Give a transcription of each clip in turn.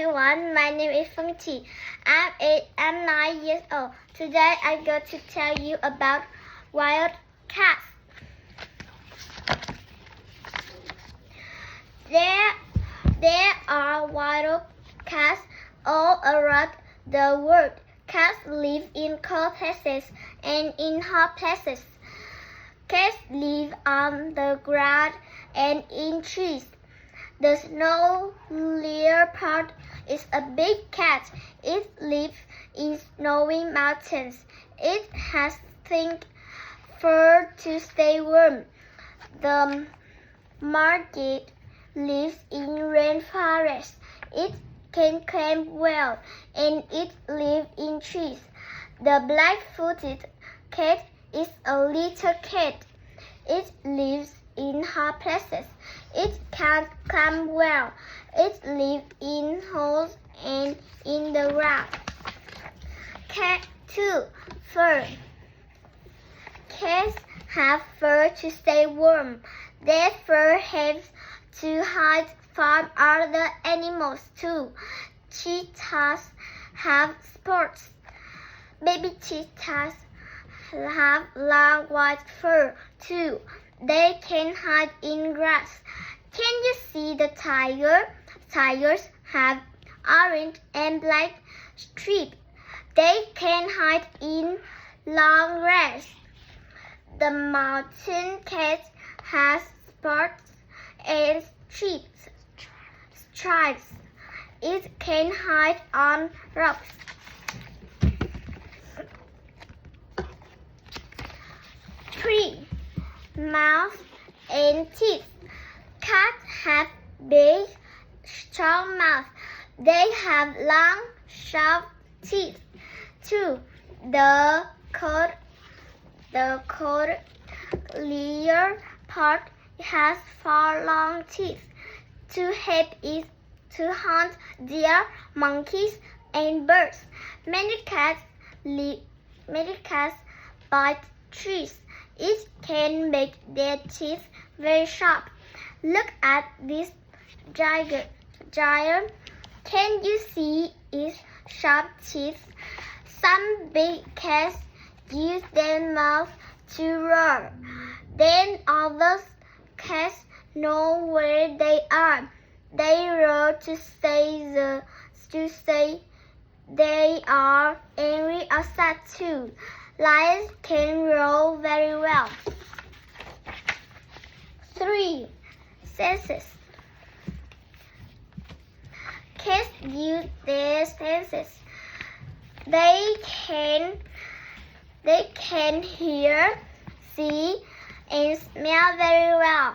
everyone. My name is Feng Qi. I'm 9 years old. Today I'm going to tell you about wild cats. There are wild cats all around the world. Cats live in cold places and in hot places. Cats live on the ground and in trees. The snow leopard is a big cat. It lives in snowy mountains. It has thick fur to stay warm. The margit lives in rainforests. It can climb well, and it lives in trees. The black-footed cat is a little cat. It lives in hot places. It can't climb well. It lives in holes and in the ground. Cat 2. Fur. Cats have fur to stay warm. Their fur helps to hide from other animals too. Cheetahs have spots. Baby cheetahs have long white fur too. They can hide in grass. Can you see the tiger? Tigers have orange and black stripes. They can hide in long grass. The mountain cat has spots and stripes. It can hide on rocks. Three. Mouth and teeth. Cats have big, strong mouths. They have long, sharp teeth. 2. The leopard has 4 long teeth to help it to hunt deer, monkeys, and birds. Many cats bite trees. It can make their teeth very sharp. Look at this giant. Can you see its sharp teeth? Some big cats use their mouth to roar. Then other cats know where they are. They roar to say they are angry or sad too. Lions can roar very well. 3. Senses. Cats use their senses. They can hear, see, and smell very well.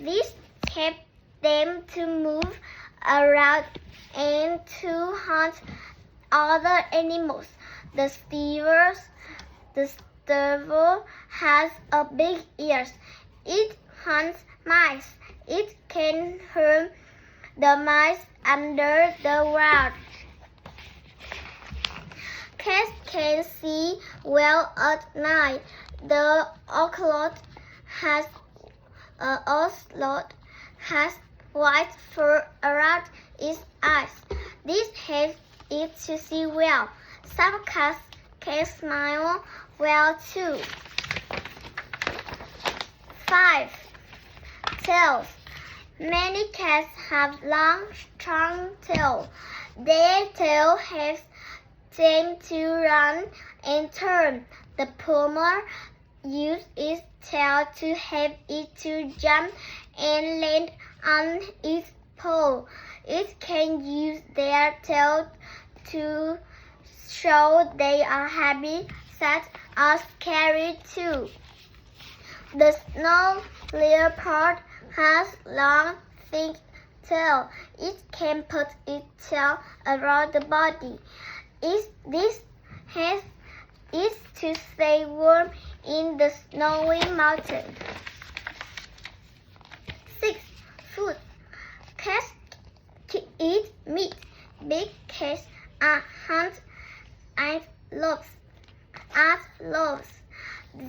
This helps them to move around and to hunt other animals. The sterval has a big ears. It hunts mice. It can hunt the mice under the ground. Cats can see well at night. The ocelot has white fur around its eyes. This helps it to see well. Some cats can smile well too. 5. Tails. Many cats have long, strong tails. Their tail helps them to run and turn. The puma uses its tail to help it to jump and land on its paw. It can use their tail to show they are happy, sad, or scary too. The snow leopard has long, thick tail. It can put its tail around the body. This helps it to stay warm in the snowy mountain. 6. Food. Cats eat meat. Big cats hunt antelopes,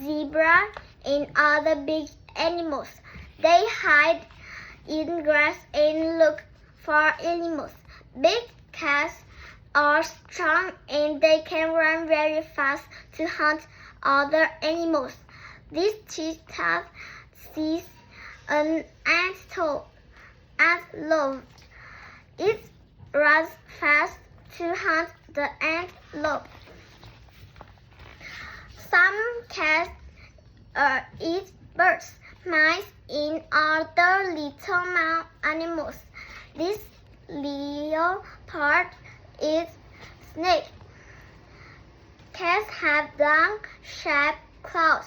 zebra, and other big animals. They hide in grass and look for animals. Big cats are strong and they can run very fast to hunt other animals. This cheetah sees an antelope. It runs fast to hunt the antelope. Some cats eat birds, mice, and other little animals. This leopard eats snakes. Cats have long, sharp claws.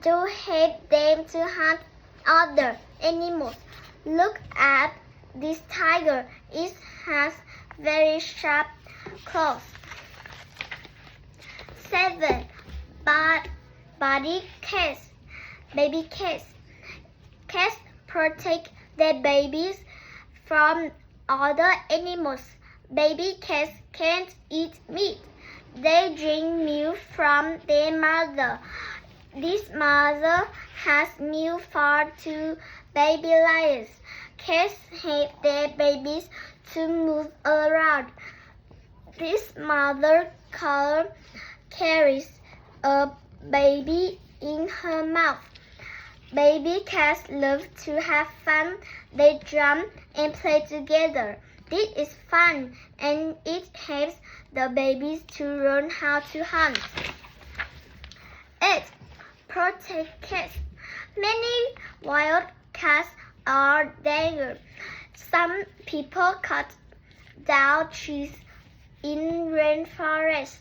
To help them to hunt other animals. Look at this tiger. It has very sharp claws. 7. Body cats. Baby cats. Cats protect their babies from other animals. Baby cats can't eat meat. They drink milk from their mother. This mother has milk for 2 baby lions. Cats help their babies to move around. This mother carries a baby in her mouth. Baby cats love to have fun. They jump and play together. This is fun and it helps the babies to learn how to hunt. 8. Protect cats. Many wild cats are dangerous. Some people cut down trees in rainforests.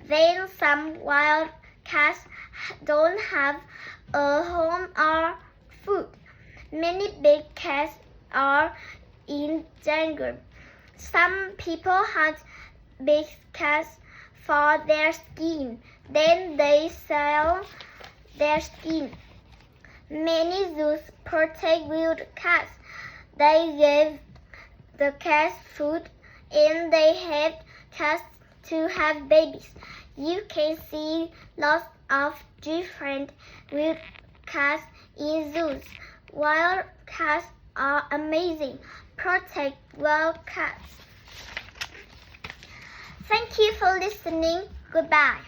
Then some wild cats don't have a home or food. Many big cats are in danger. Some people hunt big cats for their skin. Then they sell their skin. Many zoos protect wild cats. They give the cats food and they help cats to have babies. You can see lots of different wild cats in zoos. Wild cats are amazing. Protect wild cats. Thank you for listening. Goodbye.